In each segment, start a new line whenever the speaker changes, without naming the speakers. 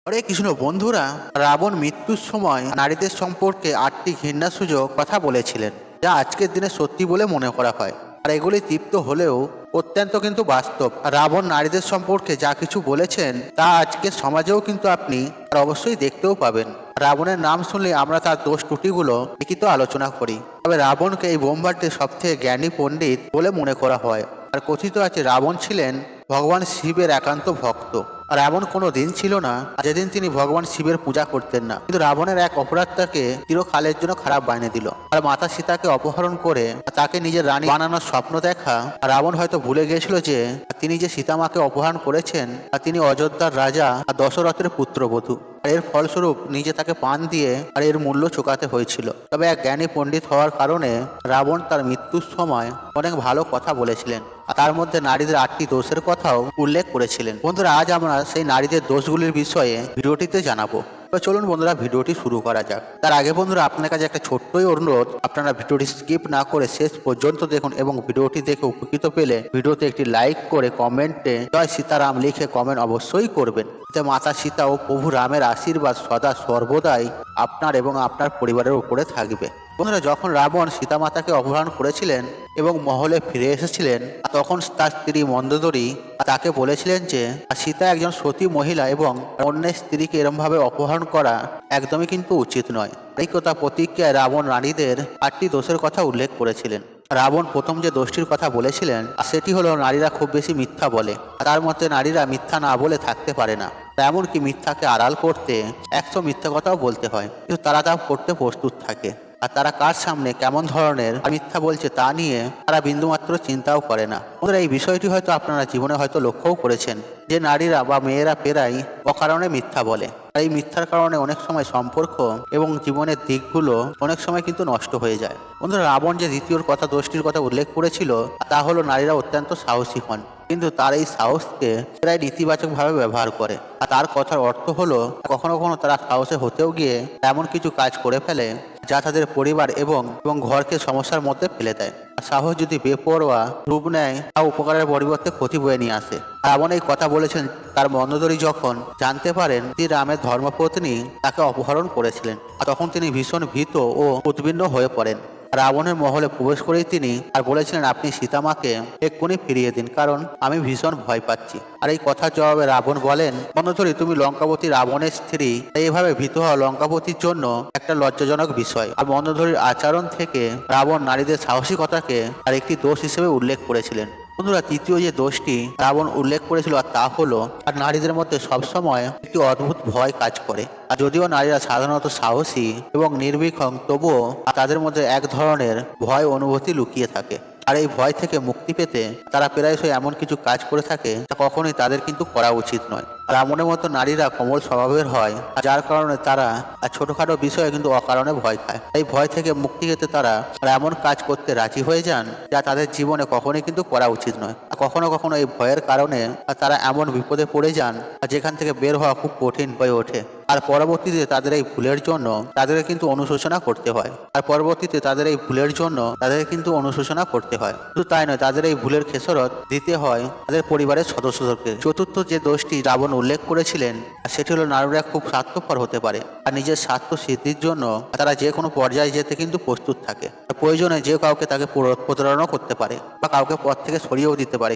হরে কৃষ্ণ বন্ধুরা, রাবণ মৃত্যুর সময় নারীদের সম্পর্কে 8টি ঘৃণাসূচক কথা বলেছিলেন, যা আজকের দিনে সত্যি বলে মনে করা হয়। আর এগুলি তৃপ্ত হলেও অত্যন্ত কিন্তু বাস্তব। রাবণ নারীদের সম্পর্কে যা কিছু বলেছেন তা আজকের সমাজেও কিন্তু আপনি আর অবশ্যই দেখতেও পাবেন। রাবণের নাম শুনলে আমরা তার দোষ ত্রুটিগুলো লিখিত আলোচনা করি, তবে রাবণকে এই ব্রহ্মাণ্ডের সবথেকে জ্ঞানী পণ্ডিত বলে মনে করা হয়। আর কথিত আছে রাবণ ছিলেন ভগবান শিবের একান্ত ভক্ত। আর এমন কোনো দিন ছিল না যেদিন তিনি ভগবান শিবের পূজা করতেন না। কিন্তু রাবণের এক অপরাধ তাকে চিরকালের জন্য খারাপ বানিয়ে দিল। আর মাতা সীতাকে অপহরণ করে তাকে নিজের রানী বানানোর স্বপ্ন দেখা রাবণ হয়তো ভুলে গিয়েছিল যে তিনি যে সীতামাকে অপহরণ করেছেন আর তিনি অযোধ্যার রাজা আর দশরথের পুত্রবধূ। আর এর ফলস্বরূপ নিজে তাকে পান দিয়ে আর এর মূল্য চুকাতে হয়েছিল। তবে এক জ্ঞানী পণ্ডিত হওয়ার কারণে রাবণ তার মৃত্যুর সময় অনেক ভালো কথা বলেছিলেন, আর তার মধ্যে নারীদের 8টি দোষের কথাও উল্লেখ করেছিলেন। বন্ধুরা, আজ আমরা সেই নারীদের দোষগুলির বিষয়ে ভিডিওটিতে জানাবো। তো চলুন বন্ধুরা, ভিডিওটি শুরু করা যাক। তার আগে বন্ধুরা, আপনার কাছে একটা ছোট্টই অনুরোধ, আপনারা ভিডিওটি স্কিপ না করে শেষ পর্যন্ত দেখুন এবং ভিডিওটি দেখে উপকৃত পেলে ভিডিওতে একটি লাইক করে কমেন্টে জয় সীতারাম লিখে কমেন্ট অবশ্যই করবেন, যাতে মাতা সীতা ও প্রভু রামের আশীর্বাদ সদা সর্বদাই আপনার এবং আপনার পরিবারের উপরে থাকবে। বন্ধুরা, যখন রাবণ সীতামাতাকে অপহরণ করেছিলেন এবং মহলে ফিরে এসেছিলেন, তখন তার স্ত্রী মন্দোদরী তাকে বলেছিলেন যে সীতা একজন সতী মহিলা এবং অন্যের স্ত্রীকে এরমভাবে অপহরণ করা একদমই কিন্তু উচিত নয়। এই কথা প্রতিজ্ঞায় রাবণ নারীদের 8টি দোষের কথা উল্লেখ করেছিলেন। রাবণ প্রথম যে দোষটির কথা বলেছিলেন সেটি হলো নারীরা খুব বেশি মিথ্যা বলে। তার মতে নারীরা মিথ্যা না বলে থাকতে পারে না, এমনকি মিথ্যাকে আড়াল করতে 100 মিথ্যা কথাও বলতে হয়, কিন্তু তারা তা করতে প্রস্তুত থাকে। আর তারা কার সামনে কেমন ধরনের মিথ্যা বলছে তা নিয়ে তারা বিন্দুমাত্র চিন্তাও করে না। বন্ধুরা, এই বিষয়টি হয়তো আপনারা জীবনে হয়তো লক্ষ্যও করেছেন যে নারীরা বা মেয়েরা প্রায় অকারণে মিথ্যা বলে। আর এই মিথ্যার কারণে অনেক সময় সম্পর্ক এবং জীবনের দিকগুলো অনেক সময় কিন্তু নষ্ট হয়ে যায়। বন্ধুরা, রাবণ যে দ্বিতীয় দোষটির কথা উল্লেখ করেছিল তা হলো নারীরা অত্যন্ত সাহসী হন, কিন্তু তার এই সাহসকে প্রায় নেতিবাচকভাবে ব্যবহার করে। আর তার কথার অর্থ হলো কখনো কখনো তারা সাহসে হতেও গিয়ে এমন কিছু কাজ করে ফেলে যা তাদের পরিবার এবং ঘরকে সমস্যার মধ্যে ফেলে দেয়। সাহস যদি বেপরোয়া রূপ নেয় তা উপকারের পরিবর্তে ক্ষতি বয়ে নিয়ে আসে। রাবণ এই কথা বলেছেন তার মন্দোদরী যখন জানতে পারেন যে রামের ধর্মপত্নী তাকে অপহরণ করেছিলেন, তখন তিনি ভীষণ ভীত ও উদ্বিগ্ন হয়ে পড়েন। রাবণের মহলে প্রবেশ করেই তিনি আর বলেছিলেন, আপনি সীতামাকে এক্ষুনি ফিরিয়ে দিন, কারণ আমি ভীষণ ভয় পাচ্ছি। আর এই কথার জবাবে রাবণ বলেন, মন্দোদরী, তুমি লঙ্কাপতি রাবণের স্ত্রী, তাই এভাবে ভীত হওয়া লঙ্কাপতির জন্য একটা লজ্জাজনক বিষয়। আর মন্দোদরীর আচরণ থেকে রাবণ নারীদের সাহসিকতাকে আর একটি দোষ হিসেবে উল্লেখ করেছিলেন। বন্ধুরা, তৃতীয় যে দোষটি রাবণ উল্লেখ করেছিল আর তা হলো আর নারীদের মধ্যে সবসময় একটি অদ্ভুত ভয় কাজ করে। আর যদিও নারীরা সাধারণত সাহসী এবং নির্ভীক, তবুও তাদের মধ্যে এক ধরনের ভয় অনুভূতি লুকিয়ে থাকে। আর এই ভয় থেকে মুক্তি পেতে তারা প্রায়শই এমন কিছু কাজ করে থাকে যা কখনোই তাদের কিন্তু করা উচিত নয়। রাবণের মতো নারীরা কোমল স্বভাবের হয়, যার কারণে তারা ছোটখাটো বিষয়ে কিন্তু অকারণে ভয় খায়। এই ভয় থেকে মুক্তি পেতে তারা এমন কাজ করতে রাজি হয়ে যান যা তাদের জীবনে কখনোই কিন্তু করা উচিত নয়। কখনো কখনো এই ভয়ের কারণে তারা এমন বিপদে পড়ে যান যেখান থেকে বের হওয়া খুব কঠিন হয়ে ওঠে। আর পরবর্তীতে তাদের এই ভুলের জন্য তাদেরকে কিন্তু অনুশোচনা করতে হয়। শুধু তাই নয়, তাদের এই ভুলের খেসারত দিতে হয় তাদের পরিবারের সদস্যদেরকে। চতুর্থ যে দোষটি রাবণ উল্লেখ করেছিলেন সেটি হলো নারীরা খুব স্বার্থপর হতে পারে, আর নিজের স্বার্থ সিদ্ধির জন্য তারা যে কোনো পর্যায়ে যেতে কিন্তু প্রস্তুত থাকে। প্রয়োজনে যে কাউকে তাকে প্রতারণা করতে পারে বা কাউকে পথ থেকে সরিয়েও দিতে পারে,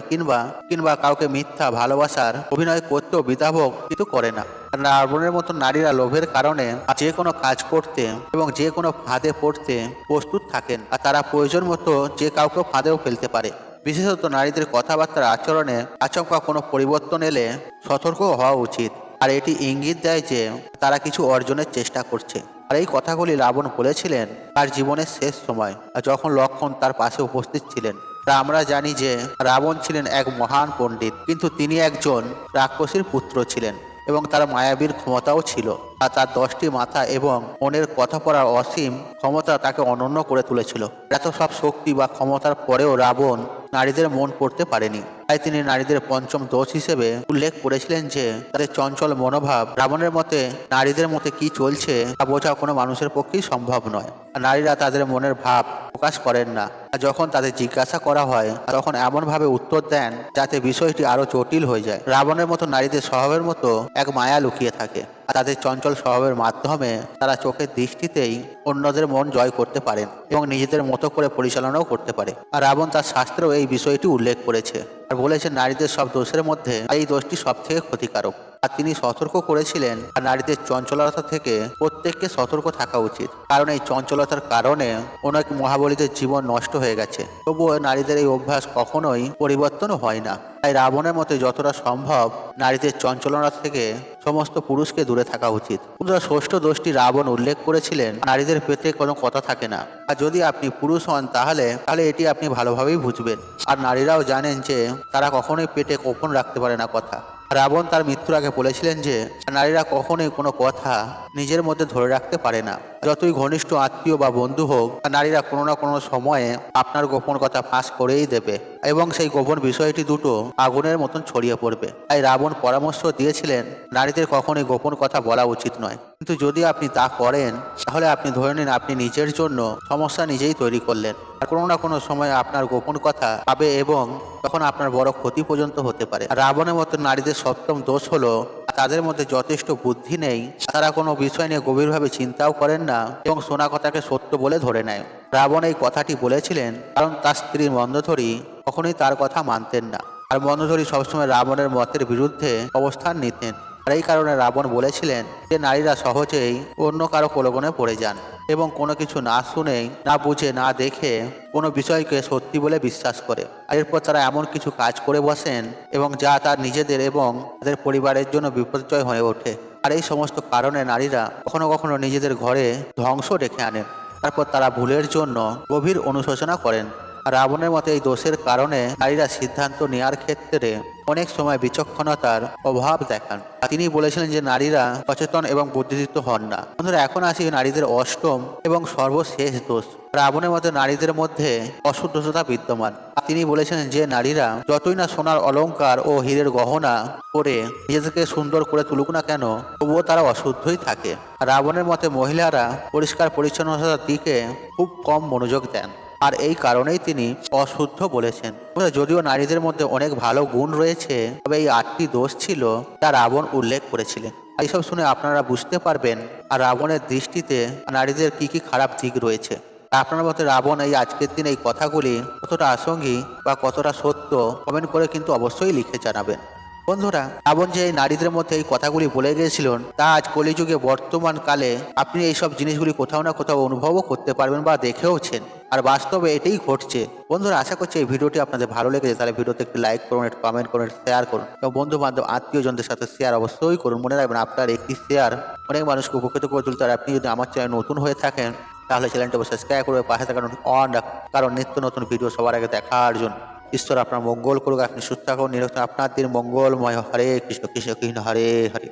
কিংবা কাউকে মিথ্যা ভালোবাসার অভিনয় করতেও বিধাবক কিন্তু করে না। রাবণের মতো নারীরা লোভের কারণে যে কোনো কাজ করতে এবং যে কোনো ফাঁদে পড়তে প্রস্তুত থাকেন, আর তারা প্রয়োজন মতো যে কাউকে ফাঁদেও ফেলতে পারে। বিশেষত নারীদের কথাবার্তার আচরণে আচমকা কোনো পরিবর্তন এলে সতর্ক হওয়া উচিত, আর এটি ইঙ্গিত দেয় যে তারা কিছু অর্জনের চেষ্টা করছে। আর এই কথাগুলি রাবণ বলেছিলেন তার জীবনের শেষ সময়, যখন লক্ষ্মণ তার পাশে উপস্থিত ছিলেন। আমরা জানি যে রাবণ ছিলেন এক মহান পণ্ডিত, কিন্তু তিনি একজন রাক্ষসীর পুত্র ছিলেন এবং তার মায়াবীর ক্ষমতাও ছিল। আর তার 10টি মাথা এবং মনের কথা পড়ার অসীম ক্ষমতা তাকে অনন্য করে তুলেছিল। এত সব শক্তি বা ক্ষমতার পরেও রাবণ নারীদের মন পড়তে পারেনি। তাই তিনি নারীদের পঞ্চম দোষ হিসেবে উল্লেখ করেছিলেন যে তাদের চঞ্চল মনোভাব। রাবণের মতে নারীদের মতে কি চলছে তা বোঝা কোনো মানুষের পক্ষেই সম্ভব নয়। নারীরা তাদের মনের ভাব প্রকাশ করেন না। আর যখন তাদের জিজ্ঞাসা করা হয় তখন এমনভাবে উত্তর দেন যাতে বিষয়টি আরো জটিল হয়ে যায়। রাবণের মতো নারীদের স্বভাবের মতো এক মায়া লুকিয়ে থাকে। আর তাদের চঞ্চল স্বভাবের মাধ্যমে তারা চোখের দৃষ্টিতেই অন্যদের মন জয় করতে পারেন এবং নিজেদের মতো করে পরিচালনাও করতে পারে। আর রাবণ তার শাস্ত্রেও এই বিষয়টি উল্লেখ করেছে আর বলেছে নারীদের সব দোষের মধ্যে এই দোষটি সব থেকে ক্ষতিকারক। আর তিনি সতর্ক করেছিলেন আর নারীদের চঞ্চলতা থেকে প্রত্যেককে সতর্ক থাকা উচিত, কারণ এই চঞ্চলতার কারণে অনেক মহাবলীদের জীবন নষ্ট হয়ে গেছে। তবুও নারীদের এই অভ্যাস কখনোই পরিবর্তন হয় না। তাই রাবণের মতে যতটা সম্ভব নারীদের চঞ্চলতা থেকে সমস্ত পুরুষকে দূরে থাকা উচিত। ষষ্ঠ দোষটি রাবণ উল্লেখ করেছিলেন নারীদের পেটে কোনো কথা থাকে না। আর যদি আপনি পুরুষ হন তাহলে এটি আপনি ভালোভাবেই বুঝবেন। আর নারীরাও জানেন যে তারা কখনোই পেটে গোপন রাখতে পারে না কথা। রাবণ তার মৃত্যুর আগে বলেছিলেন যে নারীরা কখনোই কোনো কথা নিজের মধ্যে ধরে রাখতে পারে না। যতই ঘনিষ্ঠ আত্মীয় বা বন্ধু হোক, নারীরা কোনো না কোনো সময়ে আপনার গোপন কথা ফাঁস করেই দেবে এবং সেই গোপন বিষয়টি দুটো আগুনের মতন ছড়িয়ে পড়বে। তাই রাবণ পরামর্শ দিয়েছিলেন নারীদের কখনোই গোপন কথা বলা উচিত নয়। কিন্তু যদি আপনি তা করেন তাহলে আপনি ধরে নিন আপনি নিজের জন্য সমস্যা নিজেই তৈরি করলেন। আর কোনো না কোনো সময় আপনার গোপন কথা পাবে এবং তখন আপনার বড় ক্ষতি পর্যন্ত হতে পারে। রাবণের মতো নারীদের সপ্তম দোষ হলো তাদের মধ্যে যথেষ্ট বুদ্ধি নেই। তারা কোনো বিষয় নিয়ে গভীরভাবে চিন্তাও করেন না এবং শোনা কথাকে সত্য বলে ধরে নেয়। রাবণ এই কথাটি বলেছিলেন কারণ তার স্ত্রী মন্দোদরী কখনোই তার কথা মানতেন না। আর মন্দোদরী সবসময় রাবণের মতের বিরুদ্ধে অবস্থান নিতেন। আর এই কারণে রাবণ বলেছিলেন যে নারীরা সহজেই অন্য কারো প্রলোভনে পড়ে যান এবং কোনো কিছু না শুনেই, না বুঝে, না দেখে কোনো বিষয়কে সত্যি বলে বিশ্বাস করে। আর এরপর তারা এমন কিছু কাজ করে বসেন এবং যা তার নিজেদের এবং তাদের পরিবারের জন্য বিপর্যয় হয়ে ওঠে। আর এই সমস্ত কারণে নারীরা কখনো কখনো নিজেদের ঘরে ধ্বংস ডেকে আনেন। তারপর তারা ভুলের জন্য গভীর অনুশোচনা করেন। রাবণের মতে এই দোষের কারণে নারীরা সিদ্ধান্ত নেওয়ার ক্ষেত্রে অনেক সময় বিচক্ষণতার অভাব দেখান। তিনি বলেছিলেন যে নারীরা সচেতন এবং বুদ্ধিদীপ্ত হন না। বন্ধুরা, এখন আসি নারীদের অষ্টম এবং সর্বশেষ দোষ। রাবণের মতে নারীদের মধ্যে অশুদ্ধতা বিদ্যমান। তিনি বলেছেন যে নারীরা যতই না সোনার অলংকার ও হীরের গহনা পরে নিজেদেরকে সুন্দর করে তুলুক না কেন, তবুও তারা অশুদ্ধই থাকে। রাবণের মতে মহিলারা পরিষ্কার পরিচ্ছন্নতার দিকে খুব কম মনোযোগ দেন, আর এই কারণেই তিনি অশুদ্ধ বলেছেন। যদিও নারীদের মধ্যে অনেক ভালো গুণ রয়েছে, তবে এই 8টি দোষ ছিল যা রাবণ উল্লেখ করেছিলেন। এইসব শুনে আপনারা বুঝতে পারবেন আর রাবণের দৃষ্টিতে নারীদের কি কি খারাপ দিক রয়েছে। আপনার মতে রাবণ এই আজকের দিন এই কথাগুলি কতটা আসঙ্গিক বা কতটা সত্য, কমেন্ট করে কিন্তু অবশ্যই লিখে জানাবেন। বন্ধুরা, রাবণ যে এই নারীদের মধ্যে এই কথাগুলি বলে গিয়েছিলেন তা আজ কলিযুগে বর্তমান কালে আপনি এইসব জিনিসগুলি কোথাও না কোথাও অনুভবও করতে পারবেন বা দেখেওছেন। আর বাস্তবে এটাই ঘটছে। বন্ধুরা, আশা করছি এই ভিডিওটি আপনাদের ভালো লেগেছে। তাহলে ভিডিওতে একটি লাইক করুন, একটু কমেন্ট করুন, শেয়ার করুন এবং বন্ধু বান্ধব আত্মীয়জনদের সাথে শেয়ার অবশ্যই করুন। মনে রাখবেন আপনার একটি শেয়ার অনেক মানুষকে উপকৃত করে তুলতে। আর আপনি যদি আমার চ্যানেল নতুন হয়ে থাকেন তাহলে চ্যানেলটি সাবস্ক্রাইব করবে, পাশে থাকা অন কারণ নিত্য নতুন ভিডিও সবার আগে দেখার জন্য। ঈশ্বর আপনার মঙ্গল করুক, আপনি সুস্থ থাকুন, নিরক্ষণ, আপনার দিন মঙ্গলময়। হরে কৃষ্ণ কৃষ্ণ কৃষ্ণ হরে হরে।